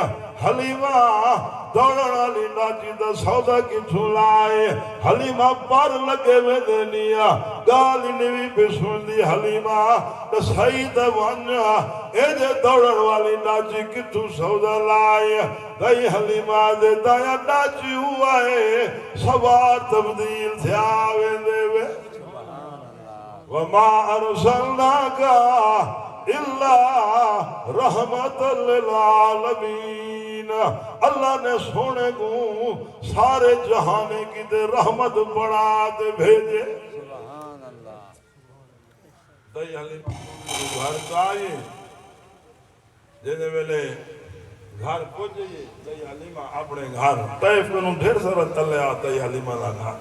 S1: حلیمہ دوڑن والی ڈاچی دا سودا کی چھلائے حلیمہ پار لگے میں دینیا گالی نوی پہ سن دی حلیمہ دا سعید وانیا اے جے دوڑن والی ڈاچی کی تو سودا لائے دائی حلیمہ دے دایا ڈاچی ہوا ہے سوار تبدیل تھے آوے دے وے وما ارسلناکا الا رحمت للعالمین اللہ نے سونے کو سارے جہانے کی دے رحمت بڑھا دے بھیجے سبحان اللہ دائی حلیمہ گھر چاہیے جینے ویلے گھر کو جائیے دائی حلیمہ اپنے گھر طیف کنوں ڈھیر سارا تلے آتا دائی حلیمہ دا گھر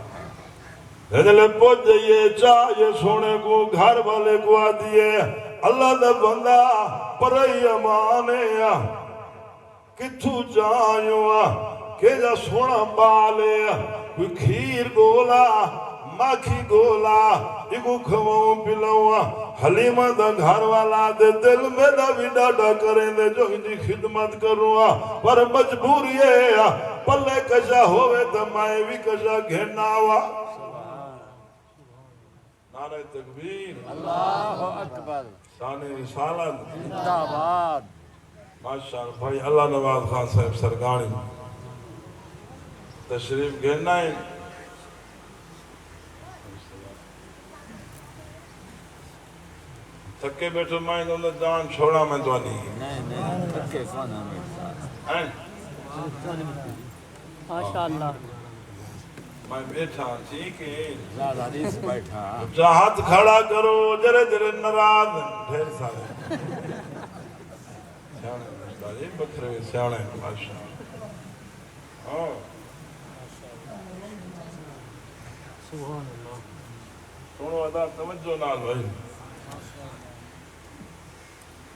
S1: جینے پوچھ جائیے چاہیے سونے کو گھر والے کو آدھیے اللہ دا بندہ پرائی امانے کتھو جائیوں کہ جا سونا بالے کوئی کھیر گولا ماکھی گولا ایکو کھواؤں پلاؤں حلیمہ دا گھر والا دے دل میں دا بھی ڈاڈا کریں دے جو ہی خدمت کروں پر مجبوری ہے پلے کشا ہوئے تو مائے بھی کشا گھننا ہوا نعرہ تکبیر اللہ اکبر شان رسالت زندہ باد ماشاءاللہ بھائی اللہ نواز خان صاحب سرگانی تشریف گھننا ہے تھکے بیٹھو میں انہوں جان چھوڑا میں تو نہیں تھکے کون ہمیں
S2: ماشاءاللہ
S1: میں بیٹھا ٹھیک ہے
S3: زیادہ حدیث بیٹھا
S1: ہاتھ کھڑا کرو جرے جرے نراز ڈھیر سارے سیانے مشتاری بکھرے سیانے ماشاءاللہ
S2: سبحان اللہ
S1: سنو ادا توجہ نال بھائی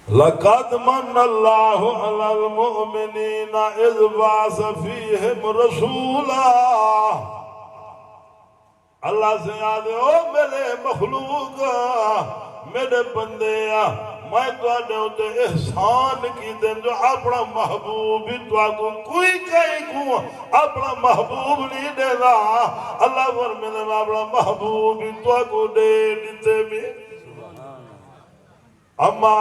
S1: لَقَدْ مَنَّ اللَّهُ عَلَى الْمُؤْمِنِينَ إِذْ بَعَثَ فِيهِمْ رَسُولًا اللہ سے یاد ہے او میرے مخلوق میرے بندے میں تو آنے ہوتے احسان کی دیں جو اپنا محبوب ہی تو آگو کوئی کہیں کو اپنا محبوب نہیں دے رہا اللہ فرمینے میں اپنا محبوب ہی تو آگو دے دیتے بھی اما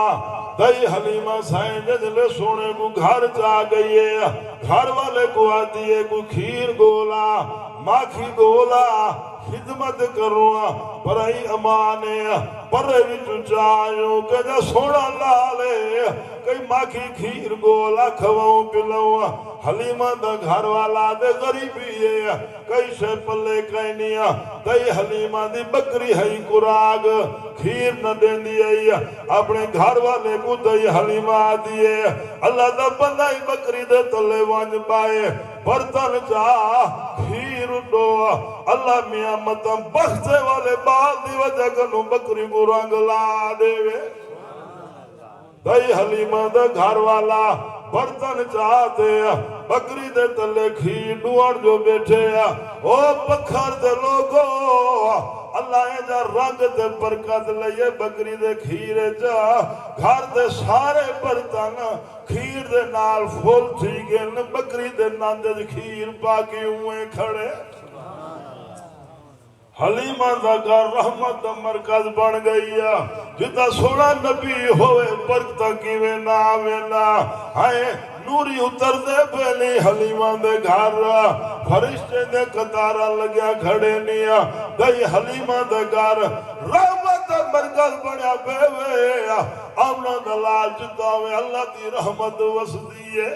S1: دائی حلیمہ سائیں جدلے سونے کو گھر چاہ گئی ہے گھر والے کو آتی ہے کوئی کھیر گولا ماکھی گولا خدمت کروں پرائی امانے پرے بھی چچائیوں کہ جا سونا لالے کئی ماکھی کھیر گولا کھواؤں پلاؤں حلیمہ دا گھر والا دے غریبی ہے کئی شے پلے کئی نیا دائی حلیمہ دی بکری ہے کراگ کھیر نہ دین دی اپنے گھر والے کو دائی حلیمہ دیئے اللہ دا بندہ ہی بکری دے تلے وانج پائے برتن چاہ کھیر دو اللہ میاں متم بختے والے بال دی وجہ کنو بکری کو رنگ لا دے وے دائی حلیمہ دا گھر والا برتن چاہتے بکری دے تلے کھیر ڈوڑ جو بیٹھے او پکھر دے لوگو اللہ جا رنگ دے برکت لئے بکری دے کھیرے جا گھر دے سارے برتن کھیر دے نال پھول تھی گئے بکری دے ناندے کھیر باقی ہوئے کھڑے حلیمہ دا گھر رحمت دا مرکز بن گئی جتا سونا نبی ہوئے برکتہ کیوے نا آوینا ہائے نوری اتر دے پہلی حلیمہ دے گھر فرشتے دے قطارہ لگیا کھڑے نیا دائی حلیمہ دے گھر رحمت دا مرکز بنیا بیوے آمنا دلال جتا ہوئے اللہ دی رحمت وسدی ہے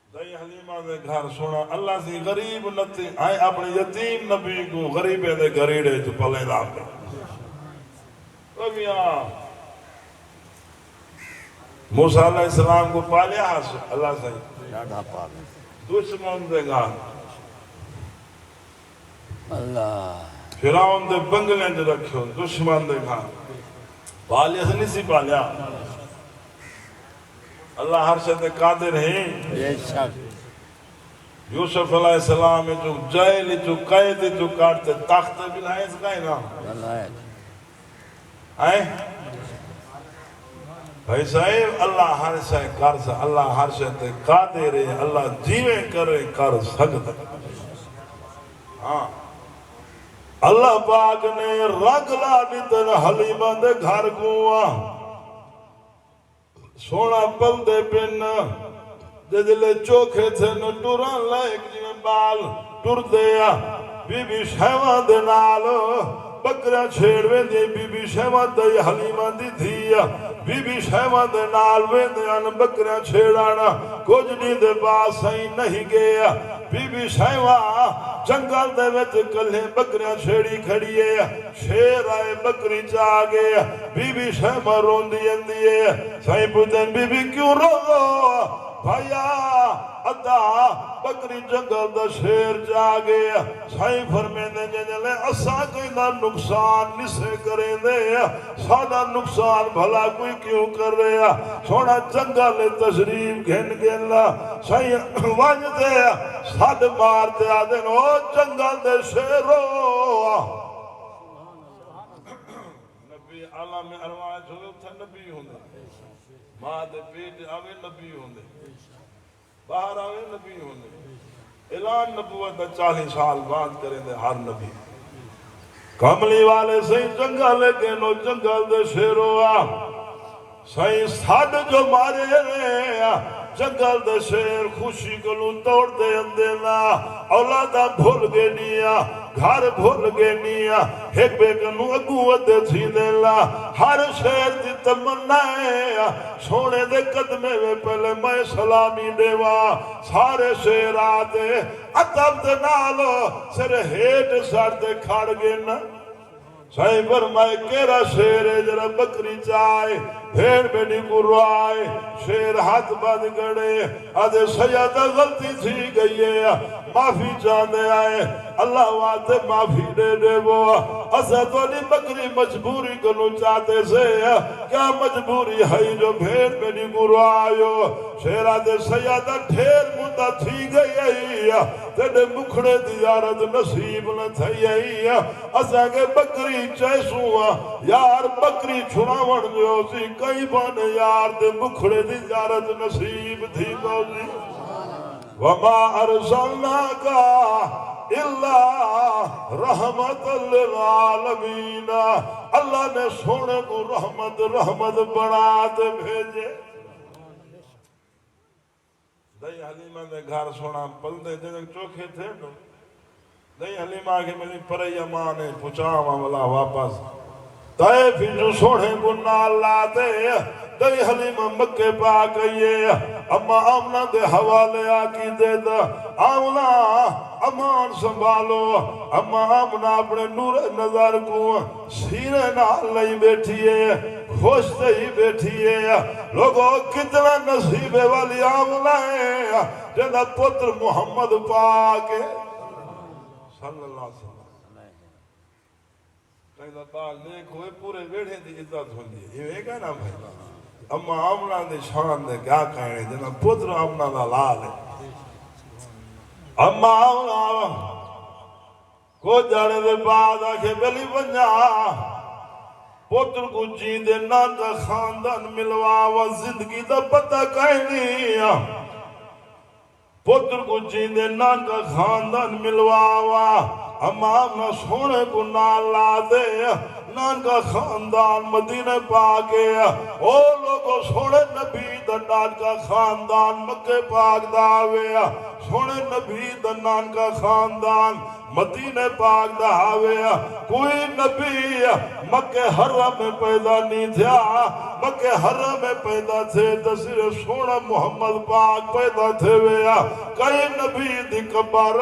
S1: دائی حلیمہ دے گھر سونا اللہ سی غریب نتی آئے اپنے یتیم نبی کو غریبے دے گھریڑے جو پلے دا پہ کبھیاں موسیٰ علیہ السلام کو پالیا اللہ سے
S3: ڈاڈھا پاک
S1: دشمن دے گا
S3: اللہ
S1: فیرعون دے بنگلے دے رکھو دشمن دے گا پالیا سے نہیں سی پالیا اللہ ہر سے قادر ہیں
S3: بے شک
S1: یوسف علیہ السلام جو جیل جو قید جو کاٹتے تخت بھی لائیں اس کا ہی نام آئے بھائی صاحب اللہ ہر سے کر سا اللہ ہر سے قادر ہے اللہ جیویں کرے کر سکتا ہاں اللہ پاک نے رنگ لا دیتن حلیمہ دے گھر گوا سونا پل دے پن جلے چوکھے تھے نو ٹوران لائک جی بال ٹور دیا بی بی شیوہ دے نال بکرہ چھیڑ ویندی بی بی شیوہ دے حلیمہ دی دھیا بی بی شیوہ دے نال ویندی ان بکرہ چھیڑانا کچھ نہیں دے باس سہی نہیں گیا بی بی شیوہ جنگل دے ویچ کلے بکریاں چھیڑی کھڑی ہے شیر آئے بکری چاہ گیا بی بی شیوہ رون دی ہے سہی پوچھیں بی بی کیوں رو بھائیا ادا بکری جنگل دا شیر جا گیا سائیں فرمیندے جنلے اسا کوئی نہ نقصان نسے کریں دے سادہ نقصان بھلا کوئی کیوں کر رہا سونا جنگل تشریف گھن گلا سائیں وانج دے ساد مارتے آدن او جنگل دے شیرو نبی عالم ارواح چھوڑے تھا نبی ہوندے ماں دے پیٹ آوے نبی ہوندے باہر آوے نبی ہوندے اعلان نبوت دا 40 سال بعد کریں دے ہر نبی کملی والے سہی جنگل کے نو جنگل دے شیرو سہی ساد جو مارے رہے جنگل دے شیر خوشی کلو توڑ دے اندینا اولادا بھول گے نیا گھر بھول گے نیا ایک بے کنو اگوت دے تھی دیلا ہر شیر دی تمنا ہے سونے دے قدمے میں پہلے میں سلامی دیوا سارے شیر آتے اتب دے نالو سر ہیٹ سار دے کھاڑ گے نا سائیں فرمائے کیرا شیر ہے جرا بکری چائے بھیڑ بیڑی کو روائے شیر ہاتھ بند گڑے آدھے سیادہ غلطی تھی گئی ہے معافی چاہنے آئے اللہ واتے معافی دے دے وہ اسد والی بکری مجبوری کنو چاہتے سے کیا مجبوری ہے جو بھیڑ بیڑی کو روائے شیر آدھے سیادہ ڈھیر مدہ تھی گئی ہے تیرے مکھڑے دیارت نصیب نہ تھی ہے اسا کے بکری چیسوں یار بکری چھڑاون جو سی کئی بان یار دے مکھڑے دی جارت نصیب تھی بوزی وما ارسلناکا الا رحمت للعالمین اللہ نے سونے کو رحمت بڑھا دے بھیجے دائی حلیمہ دے گھر سونا پل دے جنگ چوکھے تھے نو دائی حلیمہ کے ملی پرئی امانے پچاوا ملا واپس دائے پھر جو سوڑے کو نال لاتے دائی حلیمہ مکے پا گئیے اما آمنہ دے حوالے آکی دے دا آمنہ امان سنبھالو اما آمنہ اپنے نور نظر کو سینے نال نہیں بیٹھئے خوشتے ہی بیٹھئے لوگوں کتنا نصیب والی آمنہ ہے جنہ پتر محمد پاک صلی اللہ علیہ وسلم کہیں بال نیک ہوئے پورے ویڑھے دی عزت ہوندی ہے یہ ایک ہے نا بھائی اما آمنہ دے شان دے کیا کہنے جنہ پتر آمنہ دا لال ہے اما آمنہ کو جانے دے بعد آکھے بلی بنجا پتر کو جیندے نان کا خاندان ملوا و زندگی دا پتہ کہیں پتر کو جیندے نان کا خاندان ملوا اما آمنہ سونے کو نال لا دے نان کا خاندان مدینہ پاک ہے او لوگوں سونے نبی دا نان کا خاندان مکہ پاک داوے سونے نبی دا نان کا خاندان مدینہ پاک داوے کوئی نبی مکہ حرم میں پیدا نہیں تھا مکہ حرم میں پیدا تھے تصیر سونا محمد پاک پیدا تھے ویا کئی نبی دی قبر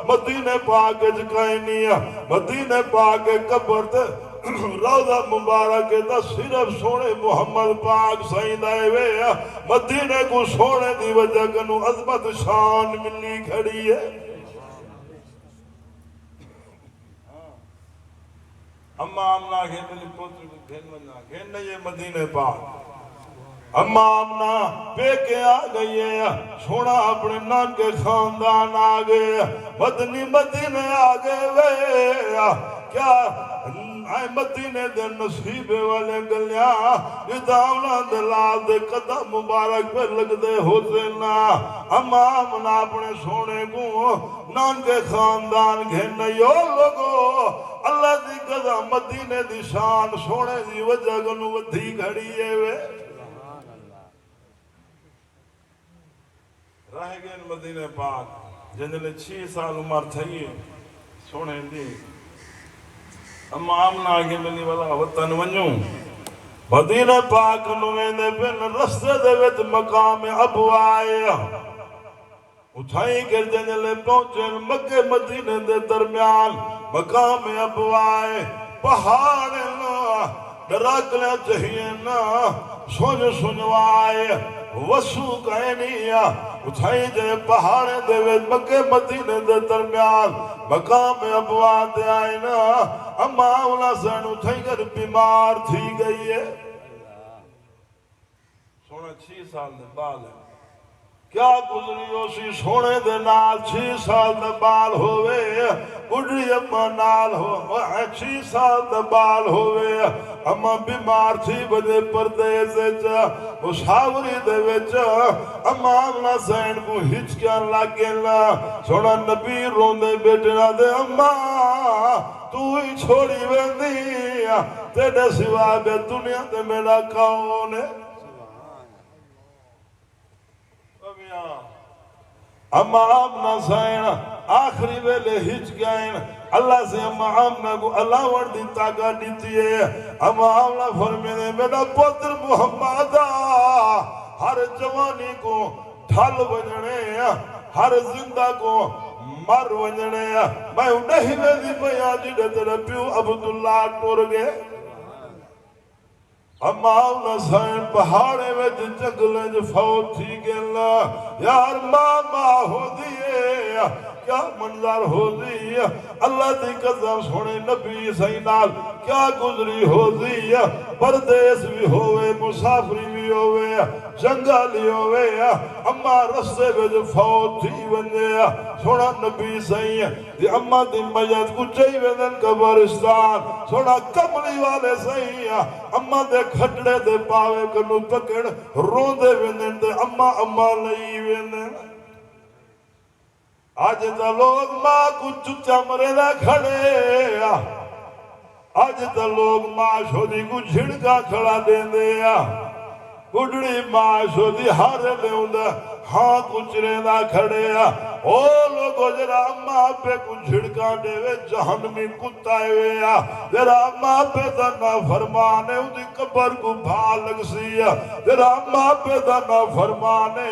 S1: مدینہ پاک جکائیں نہیں مدینہ پاک قبر تے روضہ مبارک دا صرف سونے محمد پاک سائیں دائے وے مدینے کو سونے دی وجہ کنو عظمت شان ملی کھڑی ہے اما آمنہ کے ملی پوتر کو گھن بنا گھن یہ مدینے پاک اما آمنہ پہ کے آ گئی ہے سونا اپنے نان کے خاندان آ گئے مدنی مدینے آ گئے وے کیا آئے مدینے دے نصیبے والے گلیاں جداؤنا دلال دے قدم مبارک پہ لگ دے ہوتے نا اما آمنہ اپنے سونے کو نان کے خاندان گھن یو لوگو اللہ دی قدم مدینے دی شان سونے دی وجہ گنو ودھی گھڑی ہے وے رہ گئے مدینہ پاک جنہلے 6 سال عمر تھئی سونے دی اما آمنہ آگے ملی والا وطن ونیوں مدینہ پاک نویندے پن رستے دے ویت مقام ابو آئے اٹھائی کر جنہلے پہنچے مکہ مدینہ دے درمیان مقام ابو آئے پہاڑ نا ڈراکلے چاہیے نا سنوائے وسو کہنیا اٹھائی جائے پہاڑے دے ویت مکہ مدینہ دے درمیان مقام ابواد آئے نا اما اولا سین اٹھائی کر بیمار تھی گئی ہے سونا 6 سال دے بال ہے کیا گزری ہو سی سونے دے نال 6 سال دے بال ہوئے گڑی اما نال ہو 6 سال دے بال ہوئے اما بیمار تھی بجے پردیسے چا مشاوری دے وچا اما آمنہ سین کو ہچکیاں لگے نا سونا نبی روندے بیٹنا دے اما تو ہی چھوڑی ویندی تیرے سوا بے دنیا دے میرا کون ہے اما آمنہ سائن آخری ویلے ہچ گئیں اللہ سے اما آمنہ کو اللہ وردی تاکہ دیتی ہے اما آمنہ فرمینے میرا پتر محمد ہر جوانی کو ڈھل بجنے ہر زندہ کو مر بجنے میں نہیں ویلی پہیا جیڑے تیرے پیو عبداللہ ٹور گئے اما آمنہ سائن پہاڑے میں جنگلیں جو فوت تھی گئے یار ماں ہو دیئے کیا منظر ہو دیئے اللہ دی قدم سونے نبی سینال کیا گزری ہو دیئے پردیس بھی ہوئے مسافری بھی ہوئے جنگالی ہوئے اما رستے میں جو فوت تھی بنجے سونا نبی سین دی اما دی میت کچھئی ویدن قبرستان سونا کملی والے سین اما دے کھٹڑے دے پاوے کنو پکڑ رون دے ویندن دے اما لئی ویندن آج تا لوگ ماں کو چچا مرے نہ کھڑے آج تا لوگ ماں شودی کو جھڑکا کھڑا دیں دے گڑڑی ماں شودی ہارے لے ہوندہ ہاں کچھ رہنا کھڑے او لوگو جرا اممہ پہ کچھ جھڑکا دے وے جہنمی کتائے وے جرا اممہ پہ دانا فرمانے اُدھی قبر کو بھا لگ سی جرا اممہ پہ دانا فرمانے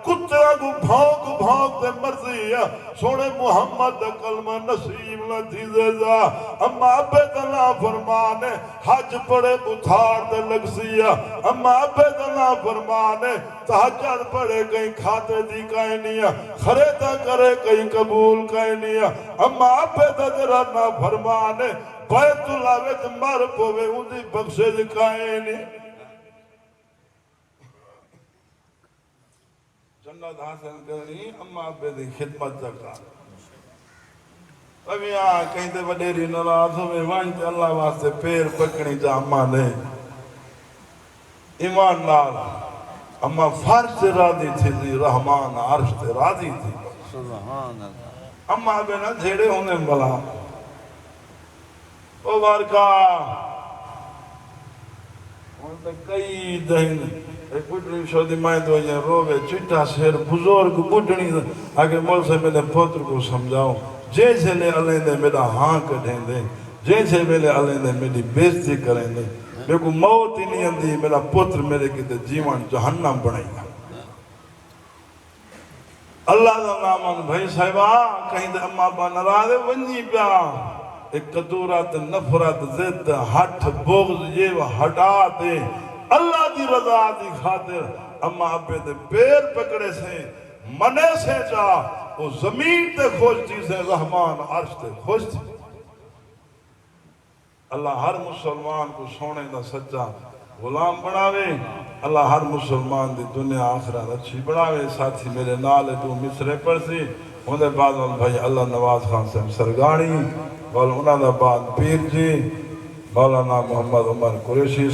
S1: کتے کو بھاؤں تے مرضی سونے محمد کلمہ نصیب نہ دیزے جا اممہ پہ دانا فرمانے حج پڑے بتھار تے لگ سی اممہ پہ دانا فرمانے تحجر پڑے کہیں کھاتے دی کہیں نہیں خریدہ کرے کہیں قبول کہیں نہیں اما پہ دجرہ نہ فرمانے بیت اللہ ویت مر پوے اندھی بخشے دی کہیں نہیں جنت حاصل کرنی اما پہ دی خدمت جگہ اب یہاں کہیں تے وڈیری نراز ہوئے وانچ اللہ واسطے پیر پکڑی جا اما نے ایمان نال اما فرش تے راضی تھی تھی رحمان عرش تے راضی تھی
S3: سبحان اللہ
S1: اما بینا جھیڑے ہونے بلا او بارکا ان تے کئی دہن ایک بڑھنی شودی مائیں تو یہ روے چٹا سیر بزرگ بڑھنی آگے مول سے میں نے پوتر کو سمجھاؤں جیسے لے علیں دے میرا ہاں کٹھیں دے جیسے لے علیں دے میری بیزتی کریں دے میرے کو موت ہی نہیں اندھی میرا پتر میرے کی جیوان جہنم بنائی گا اللہ دا نامان بھائی صاحبہ کہیں دے اما با نرادے ونجی پیا ایک قدورت نفرت ضد ہٹھ بغض یہ ہٹا دے اللہ دی رضا دی خاطر اما ابے دے پیر پکڑے سے منے سے جا وہ زمین تے خوش چیزیں رحمان عرش تے خوش تھی اللہ ہر مسلمان کو سونے دا سچا غلام بناوے اللہ ہر مسلمان دی دنیا آخرت اچھی بناوے ساتھی میرے نال دو مصرے پر سی ہوندے بعد بھائی اللہ نواز خان سے سرگاڑی بول انہاں دا بعد پیر جی مولانا محمد عمر قریشی